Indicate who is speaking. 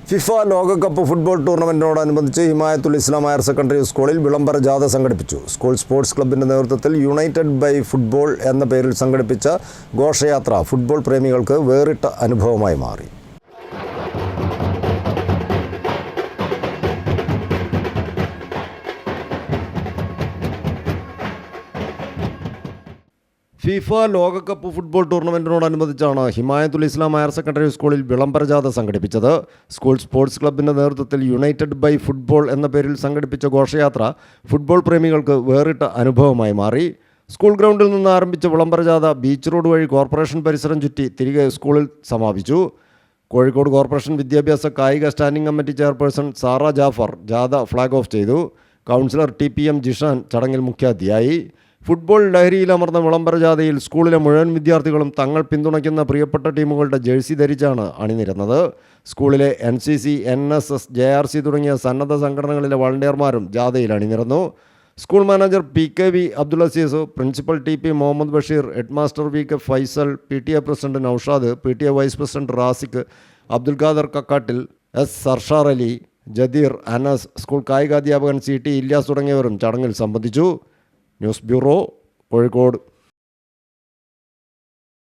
Speaker 1: FIFA ലോകകപ്പ് football ടൂർണമെൻറ്റിനോടനുബന്ധിച്ച് Himayathul ഇസ്ലാം higher secondary സ്കൂളിൽ വിളംബര ജാഥ സംഘടിപ്പിച്ചു. സ്കൂൾ സ്പോർട്സ് ക്ലബിൻ്റെ നേതൃത്വത്തിൽ യുണൈറ്റഡ് ബൈ ഫുട്ബോൾ എന്ന പേരിൽ സംഘടിപ്പിച്ച ഘോഷയാത്ര ഫുട്ബോൾ പ്രേമികൾക്ക് വേറിട്ട അനുഭവമായി മാറി. ഫിഫ ലോകകപ്പ് ഫുട്ബോൾ ടൂർണമെൻറ്റിനോടനുബന്ധിച്ചാണ് ഹിമായത്തുൽ ഇസ്ലാം ഹയർ സെക്കൻഡറി സ്കൂളിൽ വിളംബര ജാഥ സംഘടിപ്പിച്ചത്. സ്കൂൾ സ്പോർട്സ് ക്ലബിൻ്റെ നേതൃത്വത്തിൽ യുണൈറ്റഡ് ബൈ ഫുട്ബോൾ എന്ന പേരിൽ സംഘടിപ്പിച്ച ഘോഷയാത്ര ഫുട്ബോൾ പ്രേമികൾക്ക് വേറിട്ട അനുഭവമായി മാറി. സ്കൂൾ ഗ്രൗണ്ടിൽ നിന്ന് ആരംഭിച്ച വിളംബര ജാഥ ബീച്ച് റോഡ് വഴി കോർപ്പറേഷൻ പരിസരം ചുറ്റി തിരികെ സ്കൂളിൽ സമാപിച്ചു. കോഴിക്കോട് കോർപ്പറേഷൻ വിദ്യാഭ്യാസ കായിക standing committee chairperson Sara Jafar ജാഥ ഫ്ലാഗ് ഓഫ് ചെയ്തു. കൗൺസിലർ TPM ജിഷാൻ ചടങ്ങിൽ മുഖ്യാതിഥിയായി. ഫുട്ബോൾ ലഹരിയിലമർന്ന വിളംബര ജാഥയിൽ സ്കൂളിലെ മുഴുവൻ വിദ്യാർത്ഥികളും തങ്ങൾ പിന്തുണയ്ക്കുന്ന പ്രിയപ്പെട്ട ടീമുകളുടെ ജേഴ്സി ധരിച്ചാണ് അണിനിരന്നത്. സ്കൂളിലെ NCC, NSS, JRC തുടങ്ങിയ സന്നദ്ധ സംഘടനകളിലെ വളണ്ടിയർമാരും ജാഥയിൽ അണിനിരന്നു. School manager PKV Abdul Azeez, principal TP Muhammad Basheer, headmaster VK Faisal, PTA president Naushad, PTA vice president Raziq, Abdul Khader Kakkattil, S Sarshar Ali, Jadeer, Anas, school കായികാധ്യാപകൻ CT ഇല്യാസ് തുടങ്ങിയവരും ചടങ്ങിൽ സംബന്ധിച്ചു. News bureau, Kozhikode.